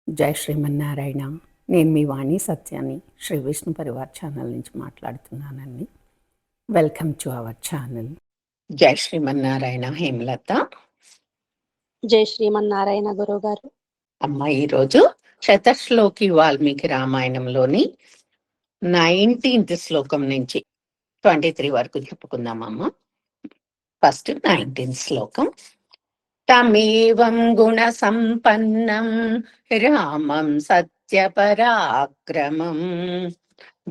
జై శ్రీమన్నారాయణ. నేను మీ వాణి సత్యాన్ని శ్రీ విష్ణు పరివార్ ఛానల్ నుంచి మాట్లాడుతున్నానండి. Welcome to our channel. జై శ్రీమన్నారాయణ. హేమలత. జై శ్రీమన్నారాయణ గురుగారు. అమ్మ, ఈరోజు శతశ్లోకి వాల్మీకి రామాయణంలోని 19th శ్లోకం నుంచి 23 వరకు చెప్పుకుందామమ్మ. ఫస్ట్ 19th శ్లోకం. తమేవం గుణ సంపన్నం రామం సత్యపరాక్రమం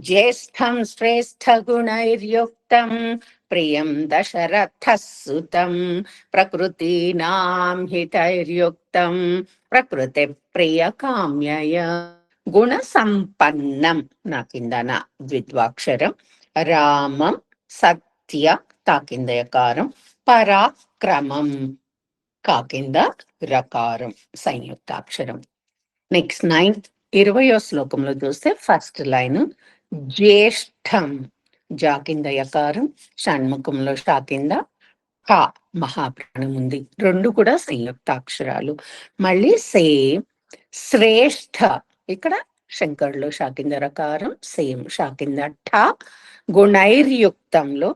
జ్యేష్ఠం శ్రేష్ఠ గుణైర్యుక్తం ప్రియం దశరథసుతం ప్రకృతీనాం హితైర్యుక్తం ప్రకృతి ప్రియ కామ్యయ. గుణ సంపన్నం నా కిందన ద్విద్వాక్షరం, రామం సత్య తాకిందయకారం, పరాక్రమం కాకింద రకారం సంయుక్తాక్షరం. నెక్స్ట్ 20వ శ్లోకంలో చూస్తే ఫస్ట్ లైన్ జ్యేష్ఠం జాకింద యకారం, షణ్ముఖంలో షాకింద కా మహాప్రాణం ఉంది, రెండు కూడా సంయుక్తాక్షరాలు. మళ్ళీ సేమ్ శ్రేష్ఠ, ఇక్కడ శంకర్లో షాకింద రకారం, సేమ్ షాకింద ఠ, గుణైర్యుక్తంలో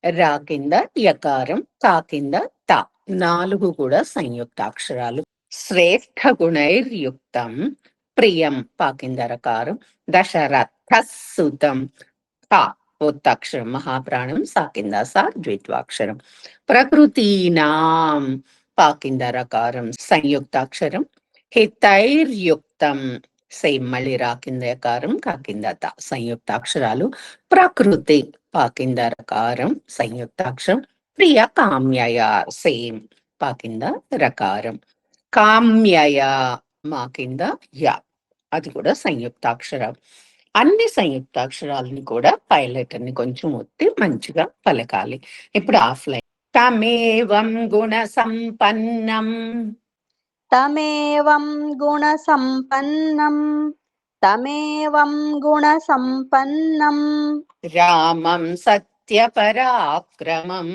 రా కింద యకారం, కా కింద త, నాలుగు కూడా సంయుక్తాక్షరాలు. శ్రేష్ఠ గుణైర్యుక్తం ప్రియం పాకింద రకారం, దశరథసుతం కా ఒత్తాక్షరం మహాప్రాణం, సాకింద సా ద్విత్వాక్షరం. ప్రకృతీనాం పాకింద రకారం సంయుక్తాక్షరం, హితైర్యుక్తం సేమ్ మళ్ళీ రాకింద యకారం, కాకింద త సంయుక్తాక్షరాలు. ప్రకృతి పాకింద రకారం సంయుక్తాక్షరం, ప్రియ కామ్యయ సేమ్ పాకింద రకారం, కామ్యయ మా కింద యా అది కూడా సంయుక్తాక్షరం. అన్ని సంయుక్తాక్షరాలని కూడా పైలెటర్ ని కొంచెం ఒత్తి మంచిగా పలకాలి. ఇప్పుడు ఆఫ్లైన్. తమేవం గుణ సంపన్నం, తమేవం గుణ సంపన్నం, తమేవం గుణ సంపన్నం రామం సత్యపరాక్రమం,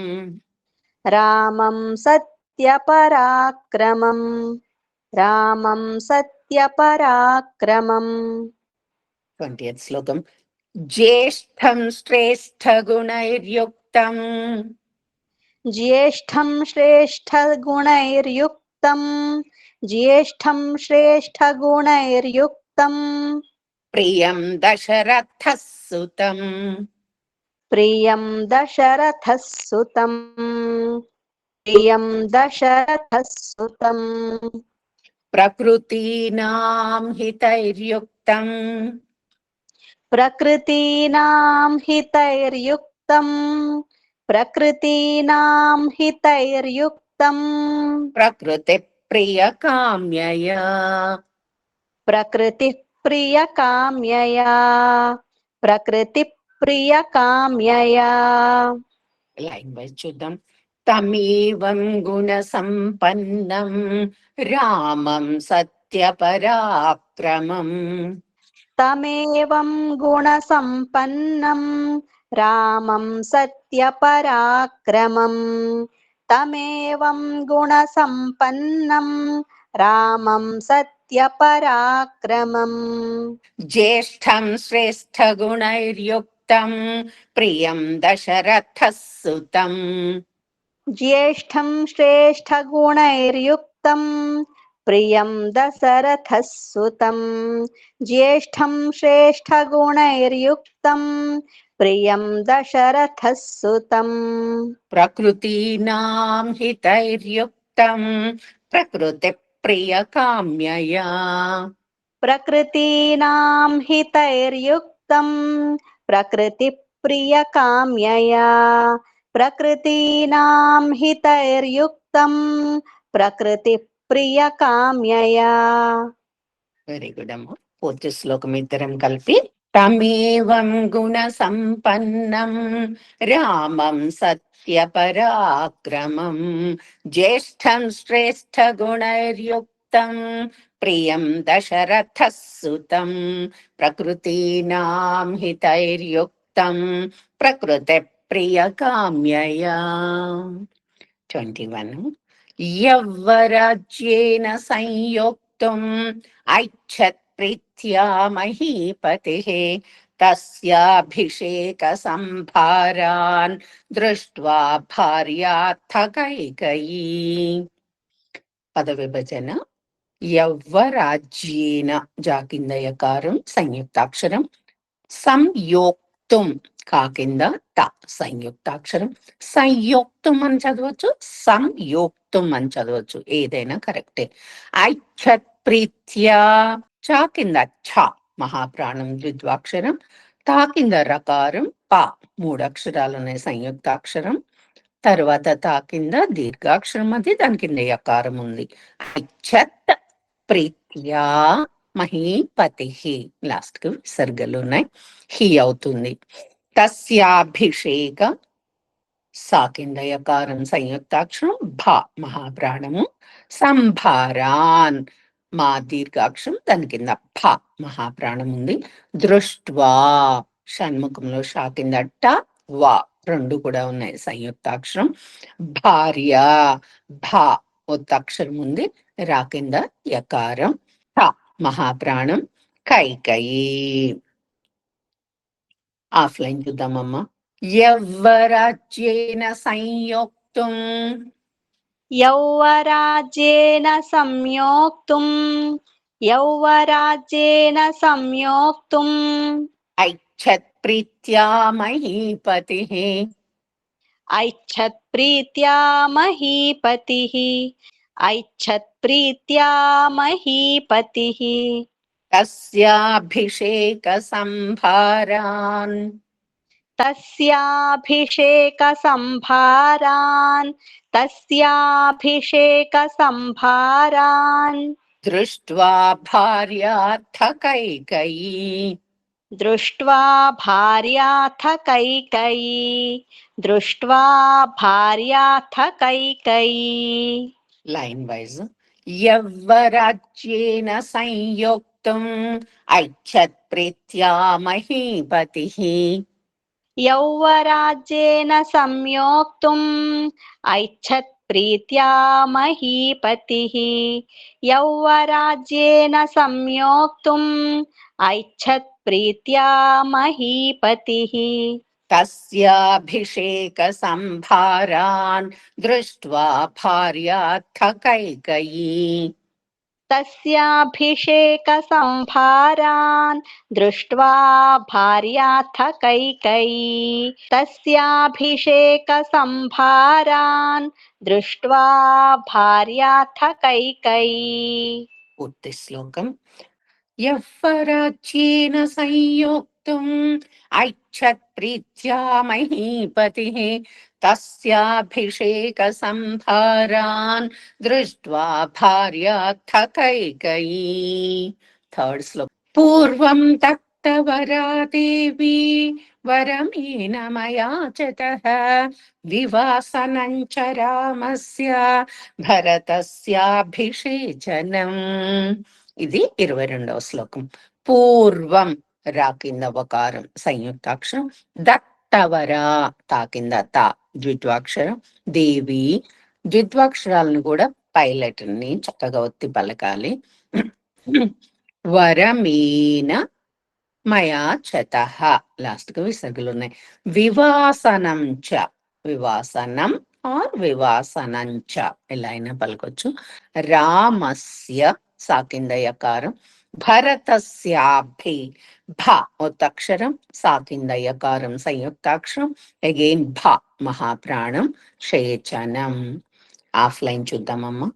రామం సత్యపరాక్రమం, రామం సత్యపరాక్రమం. 20th శ్లోకం. జ్యేష్ఠం శ్రేష్ఠ గుణైర్యుక్తం, జ్యేష్ఠం శ్రేష్ఠ గుణైర్యుక్తం, జ్యేష్ఠం శ్రేష్ఠ గుణైర్యుక్తం ప్రియం దశరథసుతం, ప్రియం దశరథసుతం, ప్రియం దశరథసుతం. ప్రకృతీనాం హితైర్యుక్తం, ప్రకృతీనాం హితైర్యుక్తం, ప్రకృతీనాం హితైర్యుక్తం ప్రకృతి ప్రియ కామ్యయ, ప్రకృతి ప్రియ కామ్యయా, ప్రకృతి ప్రియ కామ్యయా. లైన్ వైజ్ చూద్దాం. తమేవం గుణ సంపన్నం రామం సత్యపరాక్రమం, తమేవం గుణ సంపన్నం రామం సత్యపరాక్రమం, తమేవం గుణ సంపన్నం రామం సత్యపరాక్రమం. జ్యేష్ఠం శ్రేష్ఠ గుణైర్యుక్తం ప్రియం దశరథసుతం, జ్యేష్ఠం శ్రేష్ఠ గుణైర్యుక్తం ప్రియం దశరథసుతం, జ్యేష్ఠం శ్రేష్ఠ గుణైర్యుక్తం ప్రియం దశరథసుతం. ప్రకృతీనాం హితైర్యుక్తం ప్రకృతి ప్రియ కామ్యయా, ప్రకృతీనాం హితైర్యుక్తం ప్రకృతి ప్రియ కామ్యయా, ప్రకృతీనాం హితైర్యుక్తం ప్రకృతి ప్రియ కామ్యయా. వెరీ గుడ్ అమ్మ. పూర్తి శ్లోకం ఇద్దరం కలిపి. తమేవం గుణ సంపన్నం రామం సత్యపరాక్రమం జ్యేష్ఠం శ్రేష్ఠ గుణైర్యుక్తం ప్రియం దశరథసుతం ప్రకృతీనాం హితైర్యుక్తం ప్రకృతి ప్రియ కామ్యయా. 21. యవ్వరాజ్యేన సంయోక్త संयोक्तुम् ऐच्छत् प्रीत्या महीपतिः तस्याभिषेकसंभारान् दृष्ट्वा भार्यार्थ कैकयी. పదవిభజన యవ్వరాజ్యేన జా కింద యకారం సంయుక్తాక్షరం సంయోక్తుం కా కింద త సంయుక్తాక్షరం సంయోక్తుం అని చదవచ్చు సంయోక్తుం అని చదవచ్చు ఏదైనా కరెక్టే. ఐచ్ఛత్ ప్రీత్యా చా కింద ఛ మహాప్రాణం ద్విద్వాక్షరం తా కింద రకారం ప మూడు అక్షరాలు ఉన్నాయి సంయుక్తాక్షరం తర్వాత తా కింద దీర్ఘాక్షరం అది దాని కింద యకారం ఉంది. ఐచ్ఛత్ ప్రీత్యా మహీపతి లాస్ట్ కి విసర్గలు ఉన్నాయి హి అవుతుంది. తస్యాభిషేక సా కింద యకారం సంయుక్తాక్షరం భ మహాప్రాణము సంభారాన్ మా దీర్ఘాక్షరం దాని కింద భ మహాప్రాణం ఉంది. దృష్ట్వా షణ్ముఖంలో షా కింద ట వా రెండు కూడా ఉన్నాయి సంయుక్తాక్షరం. భార్య భ ఒత్తక్షరం ఉంది రా కింద యకారం ఠ మహాప్రాణం కైకయి. ఆఫ్లైన్ చూద్దామమ్మా. యవ్వరాజ్యేన సంయోక్తుం యౌవరాజ్యేన సంయోక్తుం యౌవరాజ్యేన సంయోక్తుం ఐచ్ఛత్ ప్రీత్యా మహీపతిః ఐచ్ఛత్ ప్రీత్యా మహీపతిః ఐచ్ఛత్ ప్రీత్యా మహీపతిః తస్యాభిషేక సంభారాన్ తస్యాభిషేక సంభారాన్ తస్యాభిషేక సంభారాన్ దృష్ట్వా భార్యార్థ కైకయీ దృష్ట్వా భార్యార్థ కైకయీ దృష్ట్వా భార్యార్థ కైకయీ. Line wise. యవ్వరాజ్యేన సంయోక్తుం ఐచ్ఛత్ ప్రీత్యా మహీపతిః యౌవరాజ్యేన సంయోక్తుం ఐచ్ఛత్ ప్రీత్యా మహీపతిః యౌవరాజ్యేన సంయోక్తుం ఐచ్ఛత్ ప్రీత్యా మహీపతిః తస్యాభిషేక సంభారాన్ దృష్ట్వా భార్యార్థ కైకయీ తస్యాభిషేక సంభారాన్ దృష్ట్వా భార్యార్థ కైకయీ తస్యాభిషేక సంభారాన్ దృష్ట్వా భార్యార్థ కైకయీ. పూర్తి శ్లోకం. యవ్వరాజ్యేన సంయోక్తుం ఐచ్ఛత్ ప్రీత్యా మహీపతిః తస్యాభిషేక సంభారాన్ దృష్ట్వా భార్యార్థ కైకయీ. థర్డ్ శ్లోకం. పూర్వం తక్తవరా దేవీ వరమేన మయాచతః వివాసనం చ రామస్య భరతస్యాభిషేచనం. ఇది 22వ శ్లోకం. పూర్వం రా కింద వకారం సంయుక్తాక్షరం దత్తవరా తా కింద తా ద్విత్వాక్షరం దేవి ద్విత్వాక్షరాలను కూడా పైలట్ ని చక్కగా ఒత్తి పలకాలి. వరమేన మయా చతః లాస్ట్ కి విసర్గలు ఉన్నాయి. వివాసనం చ వివాసనం ఆర్ వివాసనం చ ఎలా అయినా పలకొచ్చు. రామస్య సా కింద యకారం భరతస్యాభి భ ఒత్తక్షరం సా కింద యకారం సంయుక్తాక్షరం అగైన్ భ మహాప్రాణం షేచనం. ఆఫ్లైన్ చూద్దామమ్మా.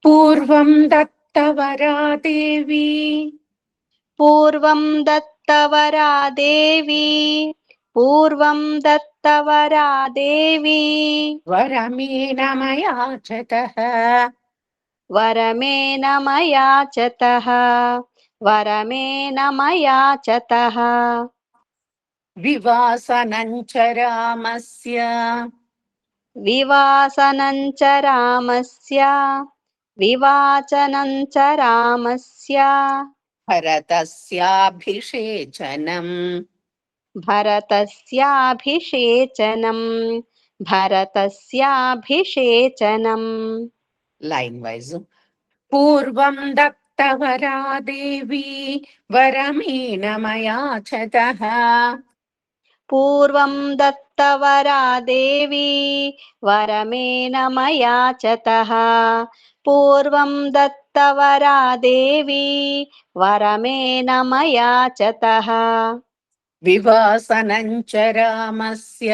పూర్వం దత్తవరా దేవి పూర్వం దత్తవరా దేవి పూర్వం దత్తవరా దేవి వరమేన మయాచతః వరమేన మయాచతః వరమేన మయాచతః వివాసనం చ రామస్య వివాసనం చ రామస్య వివాచనం చ రామస్య భరతస్యాభిషేచనం భరతస్యాభిషేచనం భరతస్యాభిషేచనం. Line wise. పూర్వం దత్త దత్తవరా దేవి వరమేణ మయాచతః. పూర్వం దత్తవరా దేవి వరమేణ మయాచతః. పూర్వం దత్తవరా దేవి వరమేణ మయాచతః. వివాసనం చ రామస్య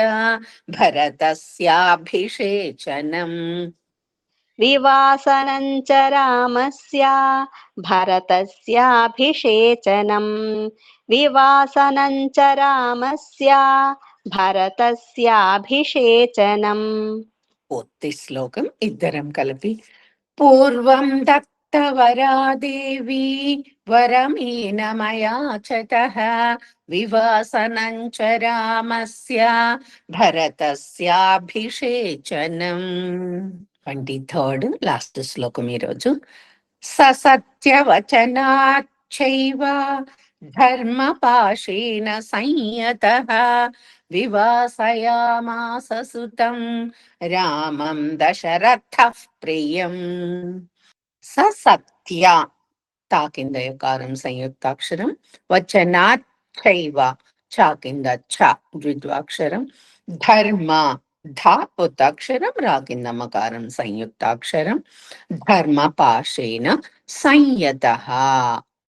భరతస్యాభిషేచనం. వివాసనం చ రామస్య భరతస్యాభిషేచనం. వివాసనం చ రామస్య భరతస్యాభిషేచనం. పూర్తి శ్లోకం ఇద్దరం కలిపి. పూర్వం దత్తవరా దేవి వరమేణ మయాచతః. వివాసనం చ రామస్య భరతస్యాభిషేచనం. 23rd లాస్ట్ శ్లోకం ఈరోజు. ససత్యవచనాచ్చైవ ధర్మపాశేన సంయతః. వివాసయామాస సుతం రామం దశరథః ప్రియం. ససత్య తా కింద యకారం సంయుక్తాక్షరం, వచనాచ్చైవ చ కింద ఛ ద్విద్వాక్షరం, ధర్మ ధ ఉత్తాక్షరం, రా కింద మకారం సంయుక్తాక్షరం, ధర్మపాశేన సంయతః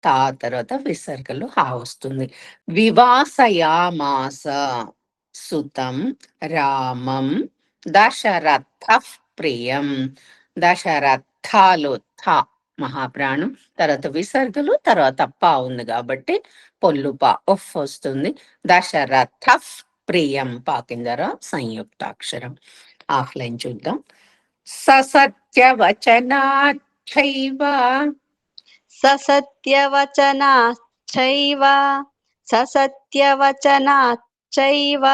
తా తర్వాత విసర్గలో హా వస్తుంది. వివాసయామాస సుతం రామం దశరథః ప్రియం. దశరథాలు థ మహాప్రాణం, తర్వాత విసర్గలు, తర్వాత పా ఉంది కాబట్టి పొల్లు పా ఉఫ్ వస్తుంది. దశరథః ప్రియం పా కింద రా సంయుక్తాక్షరం. ఆఫ్లైన్ చూద్దాం. ససత్యవచనాచ్చైవ ససత్యవచనాచ్చైవ ససత్యవచనాచ్చైవ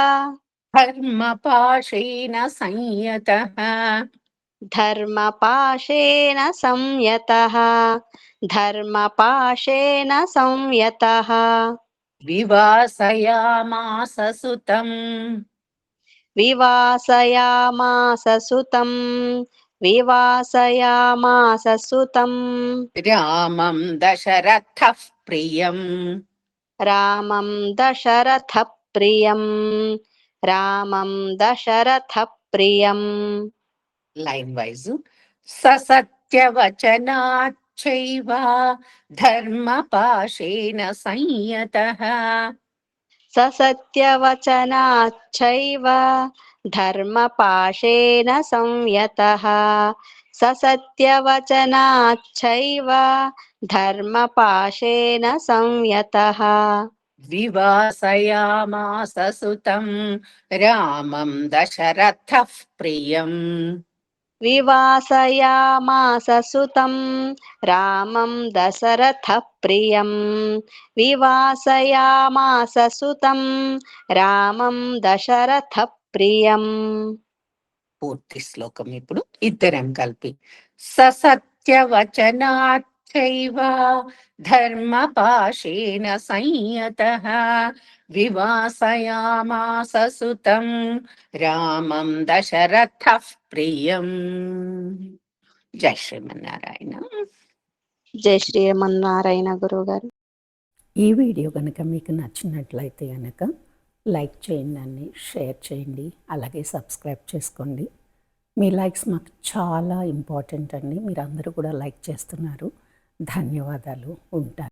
ధర్మపాశేన సంయతః. ధర్మపాశేన సంయతః. ధర్మపాశేన సంయతః. వివాసయామాస సుతం. వివాసయామాస సుతం. వివాసయామాస సుతం. రామం దశరథః ప్రియం. రామం దశరథ ప్రియం. రామం దశరథ ప్రియం. Line wise. ససత్యవచనాచ్చైవ ధర్మపాశేన సంయతః. ససత్యవచనాచ్చైవ ధర్మపాశేన సంయతః. ససత్యవచనాచ్చైవ ధర్మపాశేన సంయతః. వివాసయామాస సుతం రామం దశరథః ప్రియం. వివాసయామాస సుతం రామం దశరథ ప్రియం. వివాసయామాస సుతం రామం దశరథ ప్రియం. పూర్తి శ్లోకం ఇప్పుడు ఇద్దరం కలిపి. ససత్యవచనాచ్చైవ ధర్మపాశేన సంయతః. వివాసయామాస సుతం రామం దశరథః ప్రియం. జై శ్రీమన్నారాయణ. జై శ్రీమన్నారాయణ గురువుగారు. ఈ వీడియో కనుక మీకు నచ్చినట్లయితే కనుక లైక్ చేయండి, షేర్ చేయండి, అలాగే సబ్స్క్రైబ్ చేసుకోండి. మీ లైక్స్ మాకు చాలా ఇంపార్టెంట్ అండి. మీరు అందరూ కూడా లైక్ చేస్తున్నారు. ధన్యవాదాలు. ఉంటాను.